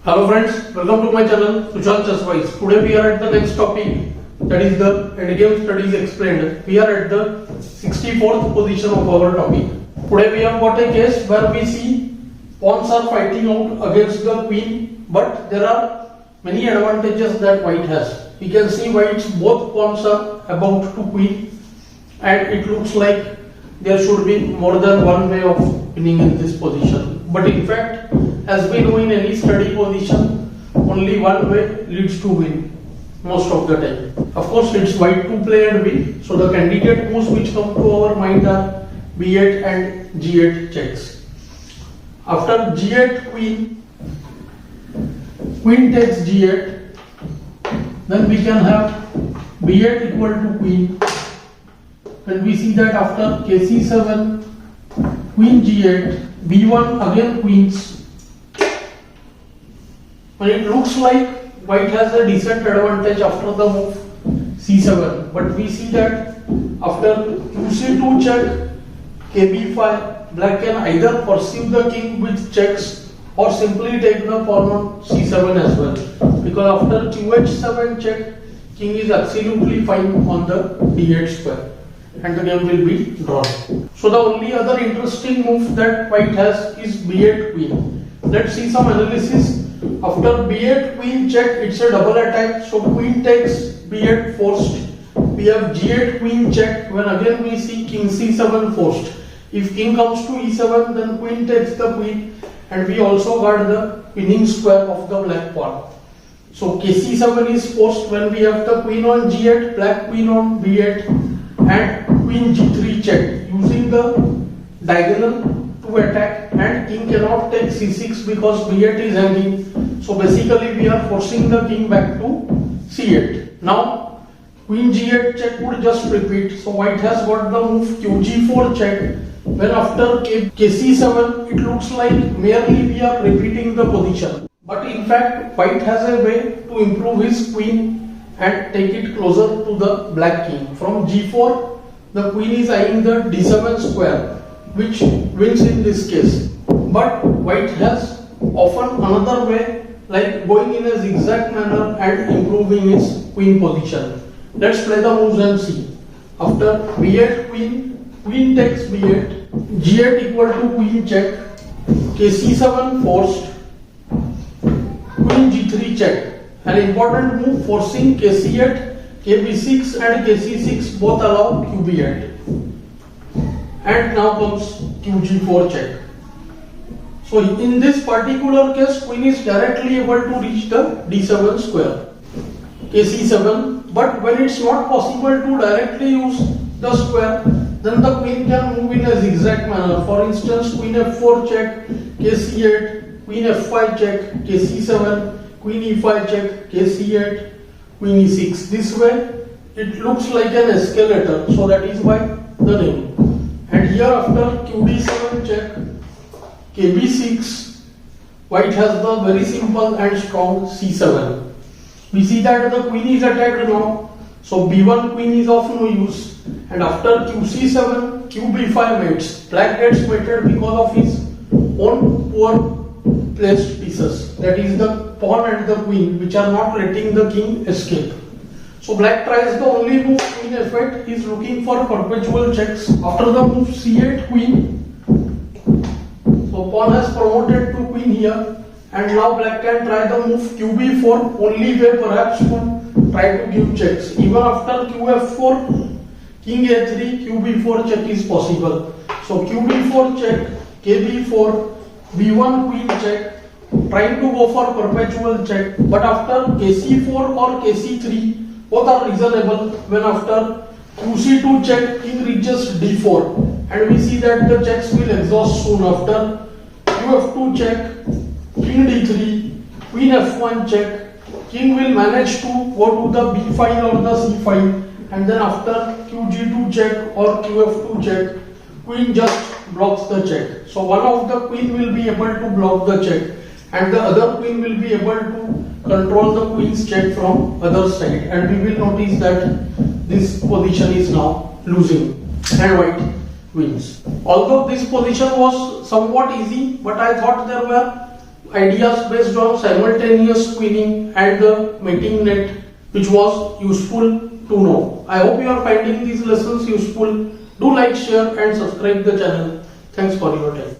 Hello friends, welcome to my channel Sushant. Today we are at the next topic, that is the endgame studies explained. We are at the 64th position of our topic. Today we have got a case where we see pawns are fighting out against the queen, but there are many advantages that white has. We can see white's both pawns are about to queen, and it looks like there should be more than one way of winning in this position. But in fact, as we know in any study position, only one way leads to win most of the time. Of course, it's white to play and win. So the candidate moves which come to our mind are b8 and g8 checks. After g8 queen takes g8, then we can have b8 equal to queen. And we see that after kc7, queen g8, b1 again queens. And it looks like white has a decent advantage after the move c7, but we see that after qc2 check, kb5, black can either pursue the king with checks or simply take the pawn on c7 as well, because after qh7 check, king is absolutely fine on the d8 square and the game will be drawn. So the only other interesting move that white has is b8 queen. Let's see some analysis. After b8 queen check, it's a double attack, so queen takes b8 forced. We have g8 queen check, when again we see king c7 forced. If king comes to e7, then queen takes the queen, and we also got the winning square of the black pawn. So kc7 is forced when we have the queen on g8, black queen on b8, and queen g3 check using the diagonal to attack, and king cannot take c6 because b8 is hanging. So basically we are forcing the king back to c8. Now queen g8 check would just repeat. So white has got the move qg4 check. When after kc7, it looks like merely we are repeating the position. But in fact, white has a way to improve his queen and take it closer to the black king. From g4, the queen is eyeing the d7 square, which wins in this case. But white has often another way, like going in a zigzag manner and improving his queen position. Let's play the moves and see. After b8 queen, queen takes b8, g8 equal to queen check, kc7 forced, queen g3 check. An important move forcing kc8, kb6 and kc6 both allow qb8. And now comes qg4 check. So in this particular case, queen is directly able to reach the d7 square, kc7. But when it's not possible to directly use the square, then the queen can move in a zigzag manner. For instance, queen f4 check, kc8, queen f5 check, kc7, queen e5 check, kc8, queen e6. This way it looks like an escalator, so that is why the name. And here after qd7 check, kb6, white has the very simple and strong c7. We see that the queen is attacked now, so b1 queen is of no use. And after qc7, qb5 mates. Black gets mated because of his own poor placed pieces, that is the pawn and the queen, which are not letting the king escape. So black tries the only move, queen f8. He is looking for perpetual checks. After the move c8 queen, so pawn has promoted to queen here, and now black can try the move qb4, only way perhaps to try to give checks. Even after qf4, king a3, qb4 check is possible. So qb4 check, kb4, b1 queen check, trying to go for perpetual check. But after kc4 or kc3, both are reasonable. When after qc2 check, king reaches d4, and we see that the checks will exhaust soon. After qf2 check, king d3, queen f1 check, king will manage to go to the b file or the c file, and then after qg2 check or qf2 check, queen just blocks the check. So one of the queen will be able to block the check, and the other queen will be able to control the queen's check from other side, and we will notice that this position is now losing and white wins. Although this position was somewhat easy, but I thought there were ideas based on simultaneous queening and the mating net, which was useful to know. I hope you are finding these lessons useful. Do like, share and subscribe the channel. Thanks for your time.